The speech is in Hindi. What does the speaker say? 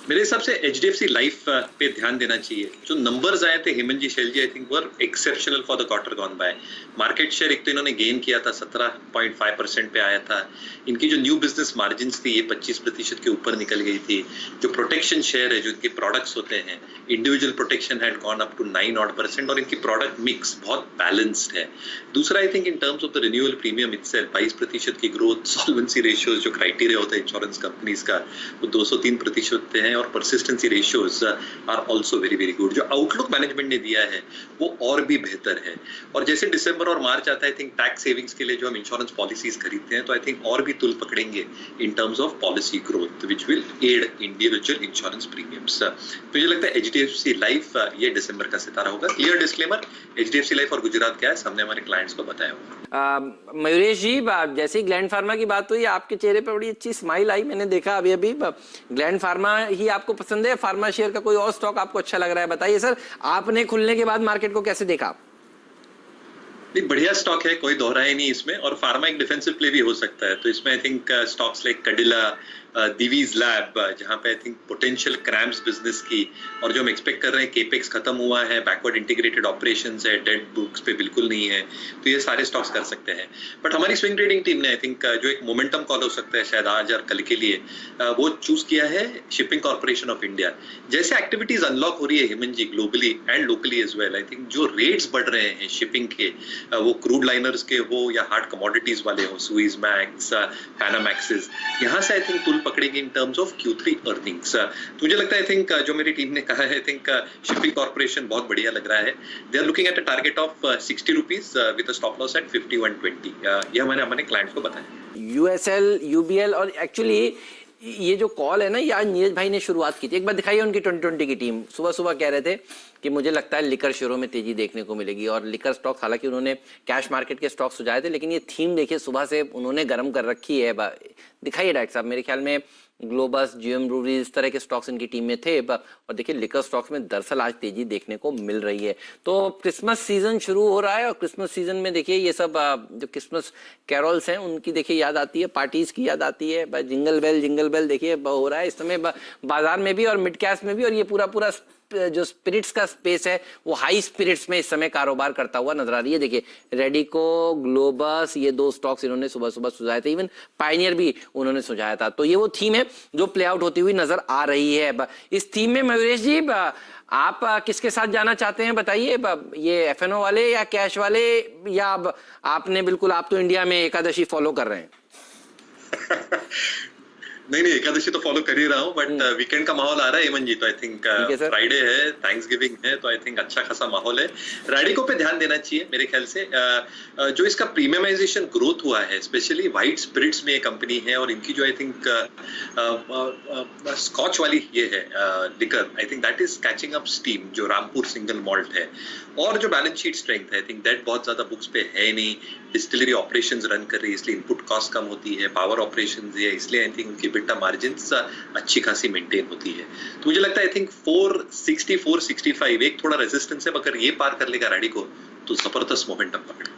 मेरे हिसाब से एचडीएफसी लाइफ पे ध्यान देना चाहिए। जो नंबर्स आए थे Hemant ji, Shail ji, I think were exceptional for the quarter gone by. Market share एक तो इन्होंने गेन किया था, 17.5% पे आया था। इनकी जो न्यू बिजनेस मार्जिन थी ये 25% के ऊपर निकल गई थी। जो प्रोटेक्शन शेयर है, जो इनके प्रोडक्ट्स होते हैं, individual protection had gone up to 9% और इनकी प्रोडक्ट मिक्स बहुत बैलेंस्ड है। दूसरा, I think in terms of the renewal premium itself 22% की ग्रोथ, सॉल्वेंसी रेशियोज जो क्राइटेरिया होता है इंश्योरेंस कंपनीज का वो 203% है और persistency ratios are also very very good. जो आउटलुक मैनेजमेंट ने दिया है वो और भी बेहतर है। और जैसे दिसंबर और मार्च आता है, आई थिंक टैक्स सेविंग्स के लिए जो हम इंश्योरेंस पॉलिसीज खरीदते हैं तो आई थिंक और भी तुल पकड़ेंगे in terms of policy growth which will add individual insurance premiums. मुझे लगता है एचडीएफसी लाइफ ये दिसंबर का सितारा होगा। क्लियर डिस्क्लेमर, एचडीएफसी लाइफ और गुजरात गैस हमने हमारे क्लाइंट्स को बताया होगा। मयूरेश जी, जैसे ही ग्लैंड फार्मा की बात हुई, आपके चेहरे पर बड़ी अच्छी स्माइल आई, मैंने देखा अभी अभी। ग्लैंड फार्मा ही आपको पसंद है, फार्मा शेयर का कोई और स्टॉक आपको अच्छा लग रहा है? बताइए सर, आपने खुलने के बाद मार्केट को कैसे देखा? बढ़िया स्टॉक है, कोई दोहराए नहीं इसमें। और फार्मा एक डिफेंसिव प्ले भी हो सकता है, तो इसमें I think stocks like Cadila, Divi's lab, जहां पे I think potential CRAMS business की, और जो हम एक्सपेक्ट कर रहे हैं केपेक्स खत्म हुआ है, बैकवर्ड इंटीग्रेटेड ऑपरेशंस है, डेड बुक्स पे बिल्कुल नहीं है, तो ये सारे स्टॉक्स कर सकते हैं। बट हमारी स्विंग ट्रेडिंग टीम ने आई थिंक जो एक मोमेंटम कॉल हो सकता है शायद आज और कल के लिए, वो चूज किया है शिपिंग कॉर्पोरेशन ऑफ इंडिया। जैसे एक्टिविटीज अनलॉक हो रही है Hemant ji, globally and locally as well, I think जो रेट्स बढ़ रहे हैं शिपिंग के, वो क्रूड लाइनर्स के हो या हार्ड कमोडिटीज वाले हो, सुइज मैक्स, पैनामैक्सेस, यहाँ से आई थिंक तुल पकड़ेगी in terms of Q3 earnings. तो मुझे लगता है आई थिंक जो मेरी टीम ने कहा है, आई थिंक शिपिंग कॉर्पोरेशन बहुत बढ़िया लग रहा है। They are looking at a target of 60 rupees with a stop loss at 51.20। ये मैंने हमारे क्लाइंट्स को बताया। यूएसएल, यूबीएल, और एक्चुअली ये जो कॉल है ना, ये आज नीरज भाई ने शुरुआत की थी। एक बार दिखाइए उनकी 2020 की टीम। सुबह सुबह कह रहे थे कि मुझे लगता है लिकर शेयरों में तेजी देखने को मिलेगी, और लिकर स्टॉक्स, हालांकि उन्होंने कैश मार्केट के स्टॉक्स सुझाए थे, लेकिन ये थीम देखिए सुबह से उन्होंने गर्म कर रखी है। दिखाइए डायरेक्ट साहब, मेरे ख्याल में ग्लोबस, जीएम ब्रूवरी, इस तरह के स्टॉक्स इनकी टीम में थे। और देखिए लिकर स्टॉक्स में दरअसल आज तेजी देखने को मिल रही है। तो क्रिसमस सीजन शुरू हो रहा है, और क्रिसमस सीजन में देखिए ये सब जो क्रिसमस कैरोल्स हैं उनकी देखिए याद आती है, पार्टीज की याद आती है। जिंगल बेल देखिए हो रहा है इस समय बाजार में भी और मिड कैप में भी। और ये पूरा जो स्पिरिट्स का स्पेस है वो हाई स्पिरिट्स में इस समय कारोबार करता हुआ नजर आ रही है। देखिए रेडिको, ग्लोबस, ये दो स्टॉक्स इन्होंने सुबह सुबह सुझाए थे। इवन पायनियर भी उन्होंने सुझाया था। तो ये वो थीम है जो प्ले आउट होती हुई नजर आ रही है। इस थीम में मयूरेश जी आप किसके साथ जाना चाहते हैं बताइए? ये एफएनओ वाले या कैश वाले, या आपने बिल्कुल, आप तो इंडिया में एकादशी फॉलो कर रहे हैं? नहीं, एकादशी तो फॉलो कर ही रहा हूँ, बट वीकेंड का माहौल आ रहा है हेमंत जी, तो आई थिंक फ्राइडे है, थैंक्सगिविंग है, तो आई थिंक अच्छा खासा माहौल है। रैडिको पे ध्यान देना चाहिए मेरे ख्याल से। जो इसका प्रीमियमाइजेशन ग्रोथ हुआ है, स्पेशली व्हाइट स्पिरिट्स में ये कंपनी है, और इनकी जो आई थिंक स्कॉच वाली ये है liquor, I think that is catching up steam, जो रामपुर सिंगल मॉल्ट है। और जो बैलेंस शीट स्ट्रेंथ है, आई थिंक दैट बहुत ज्यादा बुक्स पे है नहीं। डिस्टिलरी ऑपरेशंस रन कर रही है, इसलिए इनपुट कॉस्ट कम होती है, पावर ऑपरेशंस है, इसलिए आई थिंक उनकी बिटा मार्जिन्स अच्छी खासी मेंटेन होती है। तो मुझे लगता है आई थिंक 460 465 एक थोड़ा रेजिस्टेंस है, मगर ये पार कर लेगा रैडिको तो जबरदस्त मोमेंटम पकड़े।